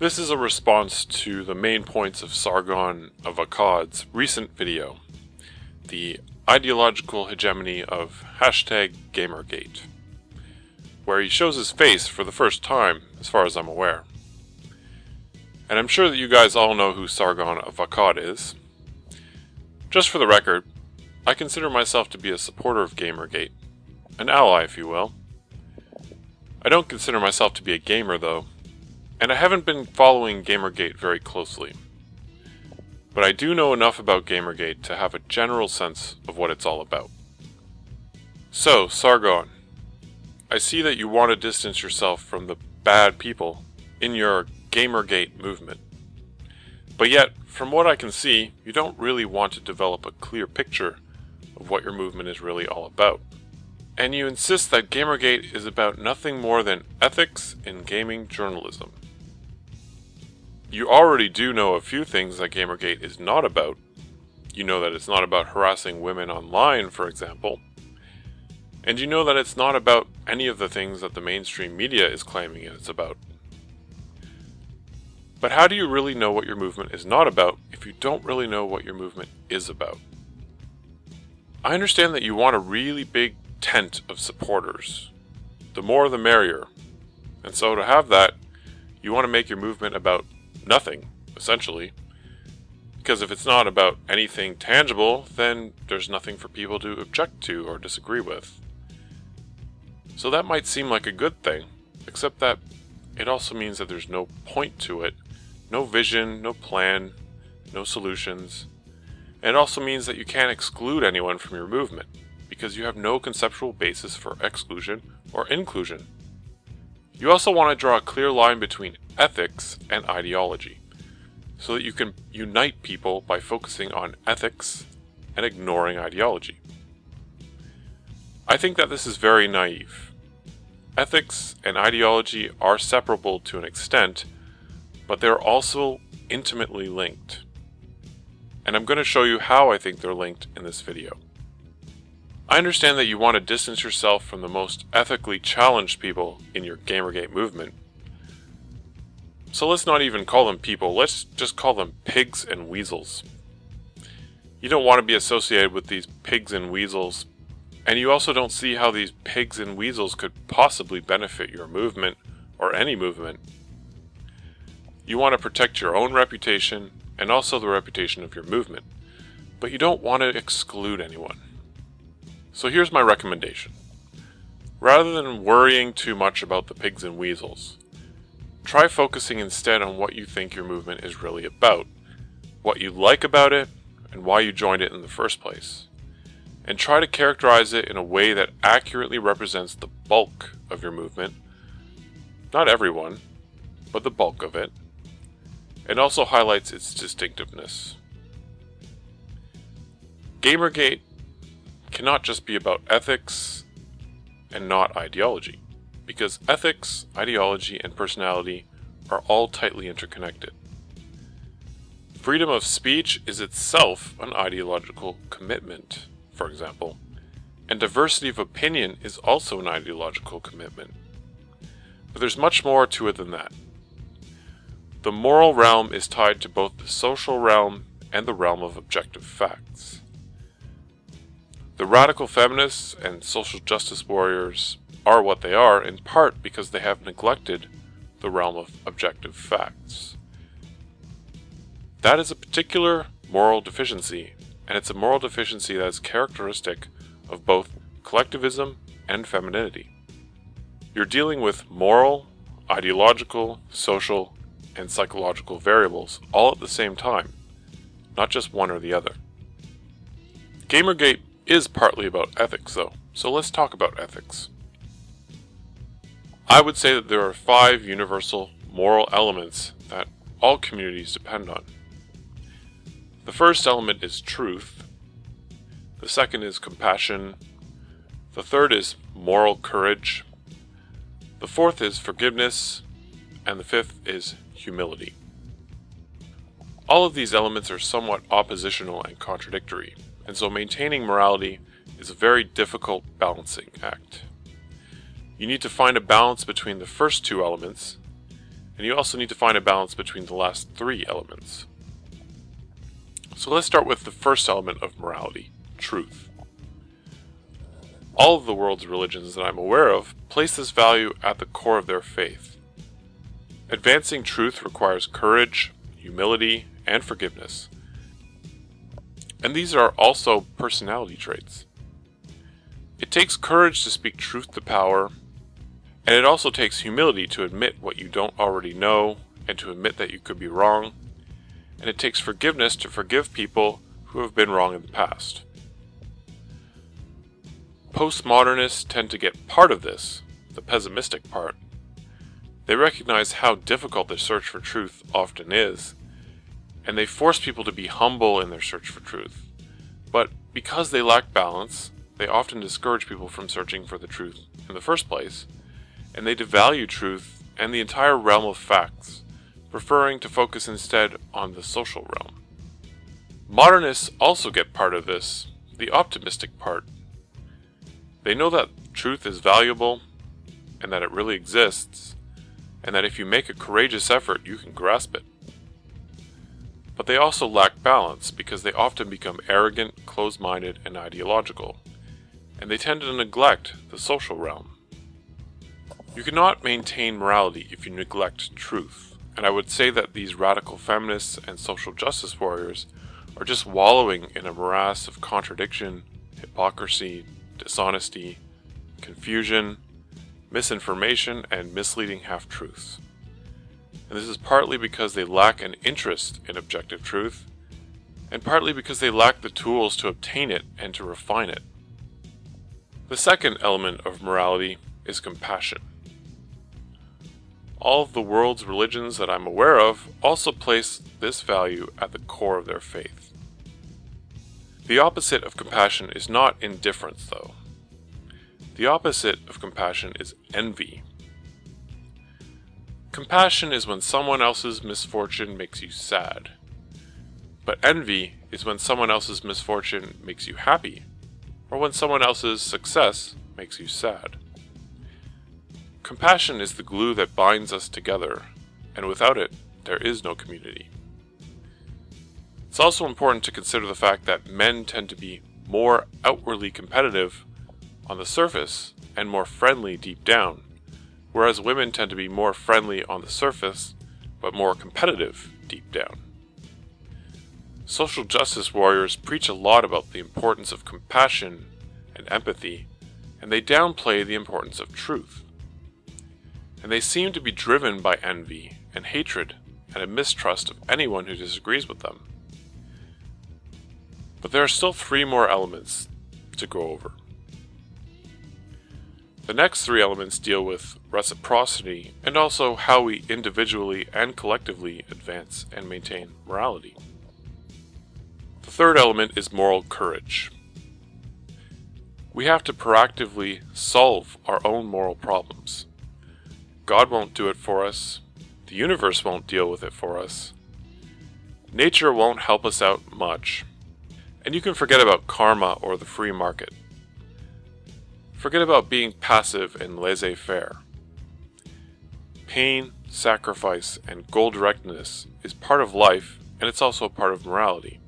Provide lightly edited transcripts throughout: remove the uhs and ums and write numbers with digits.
This is a response to the main points of Sargon of Akkad's recent video, the Ideological Hegemony of #GamerGate, where he shows his face for the first time, as far as I'm aware. And I'm sure that you guys all know who Sargon of Akkad is. Just for the record, I consider myself to be a supporter of GamerGate, an ally if you will. I don't consider myself to be a gamer though, and I haven't been following GamerGate very closely. But I do know enough about GamerGate to have a general sense of what it's all about. So, Sargon, I see that you want to distance yourself from the bad people in your GamerGate movement. But yet, from what I can see, you don't really want to develop a clear picture of what your movement is really all about. And you insist that GamerGate is about nothing more than ethics in gaming journalism. You already do know a few things that GamerGate is not about. You know that it's not about harassing women online, for example. And you know that it's not about any of the things that the mainstream media is claiming it's about. But how do you really know what your movement is not about if you don't really know what your movement is about? I understand that you want a really big tent of supporters. The more the merrier. And so to have that, you want to make your movement about nothing, essentially. Because if it's not about anything tangible, then there's nothing for people to object to or disagree with. So that might seem like a good thing, except that it also means that there's no point to it, no vision, no plan, no solutions. And it also means that you can't exclude anyone from your movement, because you have no conceptual basis for exclusion or inclusion. You also want to draw a clear line between ethics and ideology, so that you can unite people by focusing on ethics and ignoring ideology. I think that this is very naive. Ethics and ideology are separable to an extent, but they're also intimately linked. And I'm going to show you how I think they're linked in this video. I understand that you want to distance yourself from the most ethically challenged people in your GamerGate movement. So let's not even call them people, let's just call them pigs and weasels. You don't want to be associated with these pigs and weasels, and you also don't see how these pigs and weasels could possibly benefit your movement or any movement. You want to protect your own reputation and also the reputation of your movement, but you don't want to exclude anyone. So here's my recommendation. Rather than worrying too much about the pigs and weasels, try focusing instead on what you think your movement is really about, what you like about it, and why you joined it in the first place. And try to characterize it in a way that accurately represents the bulk of your movement. Not everyone, but the bulk of it. And also highlights its distinctiveness. GamerGate cannot just be about ethics and not ideology, because ethics, ideology, and personality are all tightly interconnected. Freedom of speech is itself an ideological commitment, for example, and diversity of opinion is also an ideological commitment. But there's much more to it than that. The moral realm is tied to both the social realm and the realm of objective facts. The radical feminists and social justice warriors are what they are in part because they have neglected the realm of objective facts. That is a particular moral deficiency, and it's a moral deficiency that is characteristic of both collectivism and femininity. You're dealing with moral, ideological, social, and psychological variables all at the same time, not just one or the other. GamerGate is partly about ethics though, so let's talk about ethics. I would say that there are 5 universal moral elements that all communities depend on. The first element is truth. The second is compassion. The third is moral courage. The fourth is forgiveness. And the fifth is humility. All of these elements are somewhat oppositional and contradictory, and so maintaining morality is a very difficult balancing act. You need to find a balance between the first two elements, and you also need to find a balance between the last three elements. So let's start with the first element of morality, truth. All of the world's religions that I'm aware of place this value at the core of their faith. Advancing truth requires courage, humility, and forgiveness. And these are also personality traits. It takes courage to speak truth to power, and it also takes humility to admit what you don't already know and to admit that you could be wrong, and it takes forgiveness to forgive people who have been wrong in the past. Postmodernists tend to get part of this, the pessimistic part. They recognize how difficult the search for truth often is, and they force people to be humble in their search for truth. But because they lack balance, they often discourage people from searching for the truth in the first place, and they devalue truth and the entire realm of facts, preferring to focus instead on the social realm. Modernists also get part of this, the optimistic part. They know that truth is valuable, and that it really exists, and that if you make a courageous effort, you can grasp it. But they also lack balance because they often become arrogant, closed-minded, and ideological, and they tend to neglect the social realm. You cannot maintain morality if you neglect truth, and I would say that these radical feminists and social justice warriors are just wallowing in a morass of contradiction, hypocrisy, dishonesty, confusion, misinformation, and misleading half-truths. And this is partly because they lack an interest in objective truth, and partly because they lack the tools to obtain it and to refine it. The second element of morality is compassion. All of the world's religions that I'm aware of also place this value at the core of their faith. The opposite of compassion is not indifference, though. The opposite of compassion is envy. Compassion is when someone else's misfortune makes you sad. But envy is when someone else's misfortune makes you happy, or when someone else's success makes you sad. Compassion is the glue that binds us together, and without it, there is no community. It's also important to consider the fact that men tend to be more outwardly competitive on the surface and more friendly deep down, whereas women tend to be more friendly on the surface, but more competitive deep down. Social justice warriors preach a lot about the importance of compassion and empathy, and they downplay the importance of truth. And they seem to be driven by envy and hatred and a mistrust of anyone who disagrees with them. But there are still three more elements to go over. The next three elements deal with reciprocity and also how we individually and collectively advance and maintain morality. The third element is moral courage. We have to proactively solve our own moral problems. God won't do it for us. The universe won't deal with it for us. Nature won't help us out much. And you can forget about karma or the free market. Forget about being passive and laissez-faire. Pain, sacrifice, and goal-directedness is part of life, and it's also part of morality.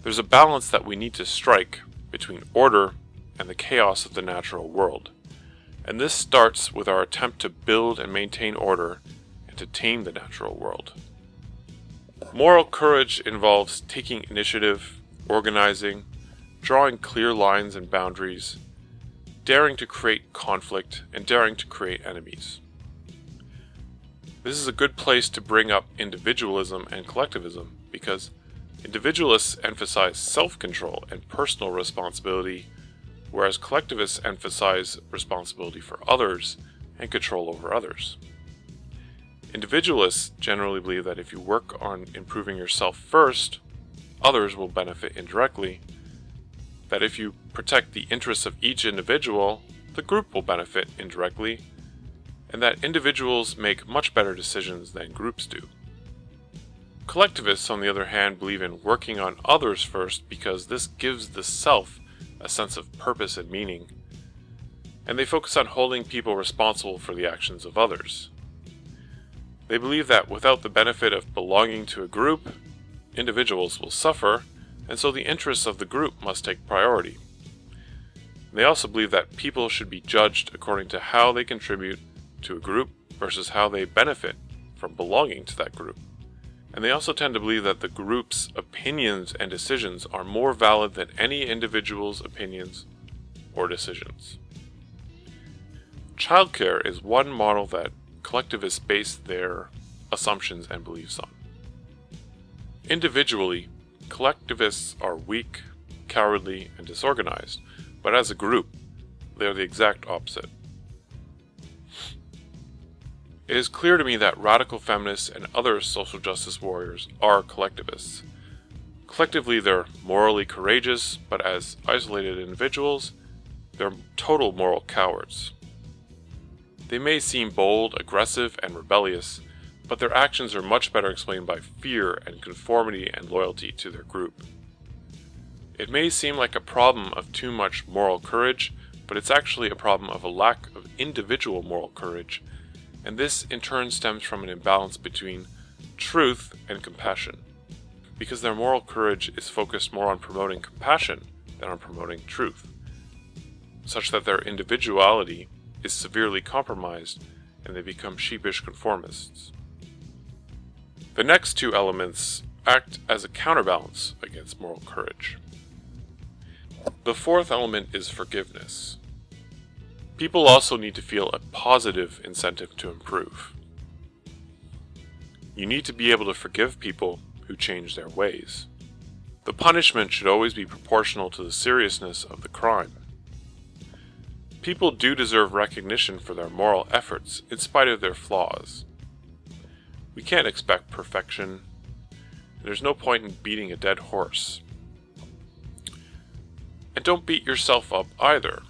There's a balance that we need to strike between order and the chaos of the natural world, and this starts with our attempt to build and maintain order and to tame the natural world. Moral courage involves taking initiative, organizing, drawing clear lines and boundaries, daring to create conflict, and daring to create enemies. This is a good place to bring up individualism and collectivism because individualists emphasize self-control and personal responsibility, whereas collectivists emphasize responsibility for others and control over others. Individualists generally believe that if you work on improving yourself first, others will benefit indirectly, that if you protect the interests of each individual, the group will benefit indirectly, and that individuals make much better decisions than groups do. Collectivists, on the other hand, believe in working on others first because this gives the self a sense of purpose and meaning, and they focus on holding people responsible for the actions of others. They believe that without the benefit of belonging to a group, individuals will suffer, and so the interests of the group must take priority. They also believe that people should be judged according to how they contribute to a group versus how they benefit from belonging to that group. And they also tend to believe that the group's opinions and decisions are more valid than any individual's opinions or decisions. Childcare is one model that collectivists base their assumptions and beliefs on. Individually, collectivists are weak, cowardly, and disorganized, but as a group, they are the exact opposite. It is clear to me that radical feminists and other social justice warriors are collectivists. Collectively, they're morally courageous, but as isolated individuals, they're total moral cowards. They may seem bold, aggressive, and rebellious, but their actions are much better explained by fear and conformity and loyalty to their group. It may seem like a problem of too much moral courage, but it's actually a problem of a lack of individual moral courage, and this in turn stems from an imbalance between truth and compassion, because their moral courage is focused more on promoting compassion than on promoting truth, such that their individuality is severely compromised and they become sheepish conformists. The next two elements act as a counterbalance against moral courage. The fourth element is forgiveness. People also need to feel a positive incentive to improve. You need to be able to forgive people who change their ways. The punishment should always be proportional to the seriousness of the crime. People do deserve recognition for their moral efforts in spite of their flaws. We can't expect perfection. There's no point in beating a dead horse. And don't beat yourself up either.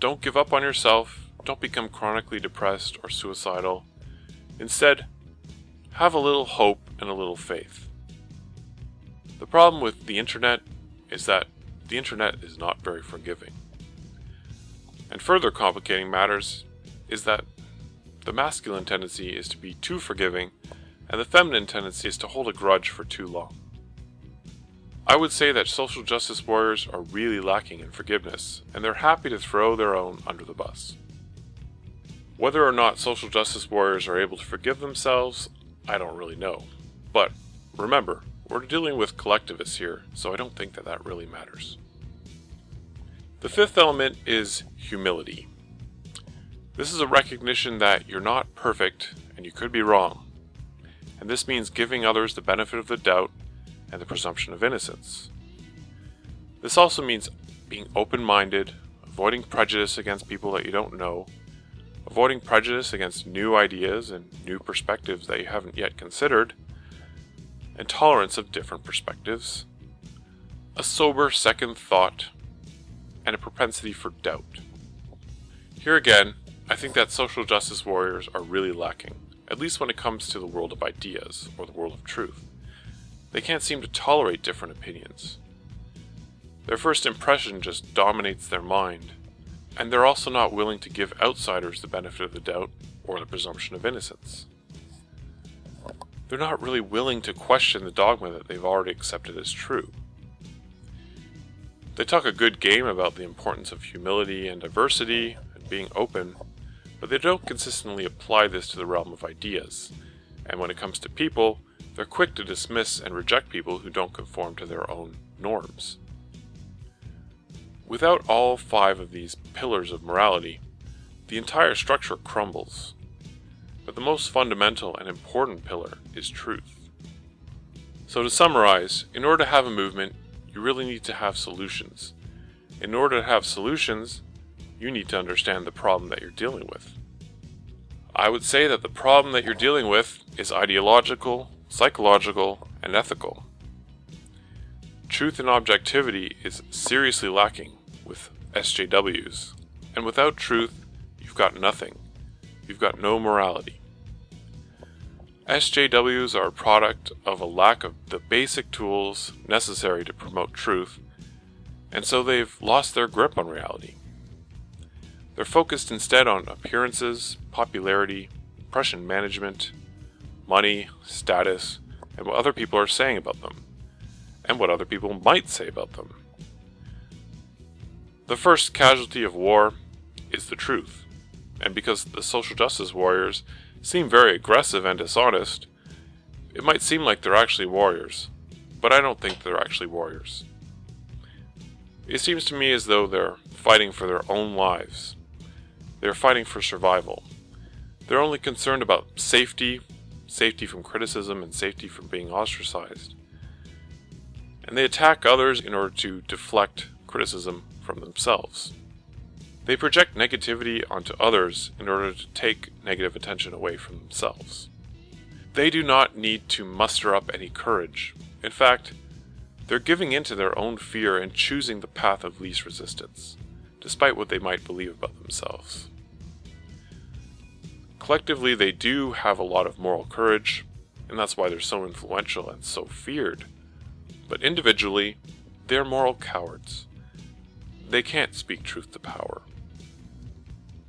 Don't give up on yourself. Don't become chronically depressed or suicidal. Instead, have a little hope and a little faith. The problem with the internet is that the internet is not very forgiving. And further complicating matters is that the masculine tendency is to be too forgiving, and the feminine tendency is to hold a grudge for too long. I would say that social justice warriors are really lacking in forgiveness, and they're happy to throw their own under the bus. Whether or not social justice warriors are able to forgive themselves, I don't really know. But remember, we're dealing with collectivists here, so I don't think that really matters. The fifth element is humility. This is a recognition that you're not perfect and you could be wrong. And this means giving others the benefit of the doubt and the presumption of innocence. This also means being open-minded, avoiding prejudice against people that you don't know, avoiding prejudice against new ideas and new perspectives that you haven't yet considered, and tolerance of different perspectives, a sober second thought, and a propensity for doubt. Here again, I think that social justice warriors are really lacking, at least when it comes to the world of ideas, or the world of truth. They can't seem to tolerate different opinions. Their first impression just dominates their mind, and they're also not willing to give outsiders the benefit of the doubt or the presumption of innocence. They're not really willing to question the dogma that they've already accepted as true. They talk a good game about the importance of humility and diversity and being open, but they don't consistently apply this to the realm of ideas, and when it comes to people, they're quick to dismiss and reject people who don't conform to their own norms. Without all 5 of these pillars of morality, the entire structure crumbles. But the most fundamental and important pillar is truth. So to summarize, in order to have a movement, you really need to have solutions. In order to have solutions, you need to understand the problem that you're dealing with. I would say that the problem that you're dealing with is ideological, psychological, and ethical. Truth and objectivity is seriously lacking with SJWs, and without truth, you've got nothing. You've got no morality. SJWs are a product of a lack of the basic tools necessary to promote truth, and so they've lost their grip on reality. They're focused instead on appearances, popularity, impression management, money, status, and what other people are saying about them, and what other people might say about them. The first casualty of war is the truth, and because the social justice warriors seem very aggressive and dishonest, it might seem like they're actually warriors, but I don't think they're actually warriors. It seems to me as though they're fighting for their own lives. They're fighting for survival. They're only concerned about safety, safety from criticism, and safety from being ostracized. And they attack others in order to deflect criticism from themselves. They project negativity onto others in order to take negative attention away from themselves. They do not need to muster up any courage. In fact, they're giving in to their own fear and choosing the path of least resistance, despite what they might believe about themselves. Collectively, they do have a lot of moral courage, and that's why they're so influential and so feared. But individually, they're moral cowards. They can't speak truth to power.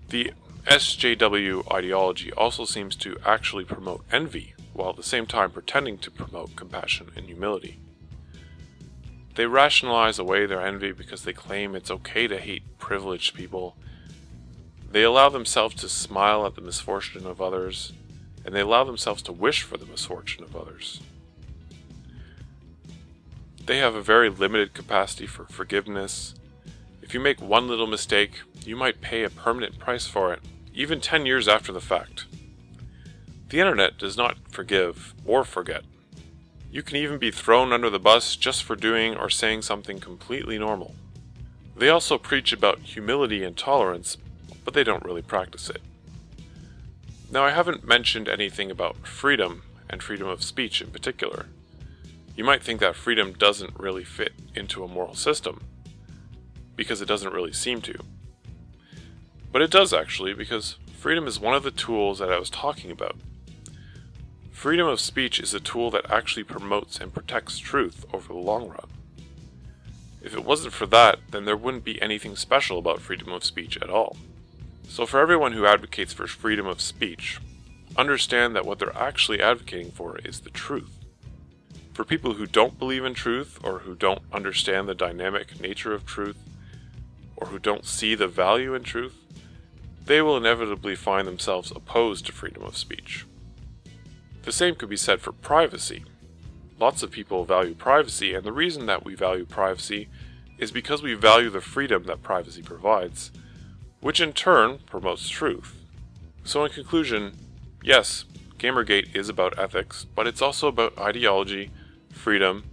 The SJW ideology also seems to actually promote envy, while at the same time pretending to promote compassion and humility. They rationalize away their envy because they claim it's okay to hate privileged people. They allow themselves to smile at the misfortune of others, and they allow themselves to wish for the misfortune of others. They have a very limited capacity for forgiveness. If you make one little mistake, you might pay a permanent price for it, even 10 years after the fact. The internet does not forgive or forget. You can even be thrown under the bus just for doing or saying something completely normal. They also preach about humility and tolerance, but they don't really practice it. Now, I haven't mentioned anything about freedom and freedom of speech in particular. You might think that freedom doesn't really fit into a moral system, because it doesn't really seem to. But it does actually, because freedom is one of the tools that I was talking about. Freedom of speech is a tool that actually promotes and protects truth over the long run. If it wasn't for that, then there wouldn't be anything special about freedom of speech at all. So for everyone who advocates for freedom of speech, understand that what they're actually advocating for is the truth. For people who don't believe in truth, or who don't understand the dynamic nature of truth, or who don't see the value in truth, they will inevitably find themselves opposed to freedom of speech. The same could be said for privacy. Lots of people value privacy, and the reason that we value privacy is because we value the freedom that privacy provides, which in turn promotes truth. So in conclusion, yes, GamerGate is about ethics, but it's also about ideology, freedom,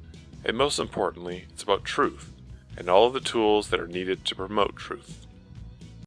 and most importantly, it's about truth, and all of the tools that are needed to promote truth.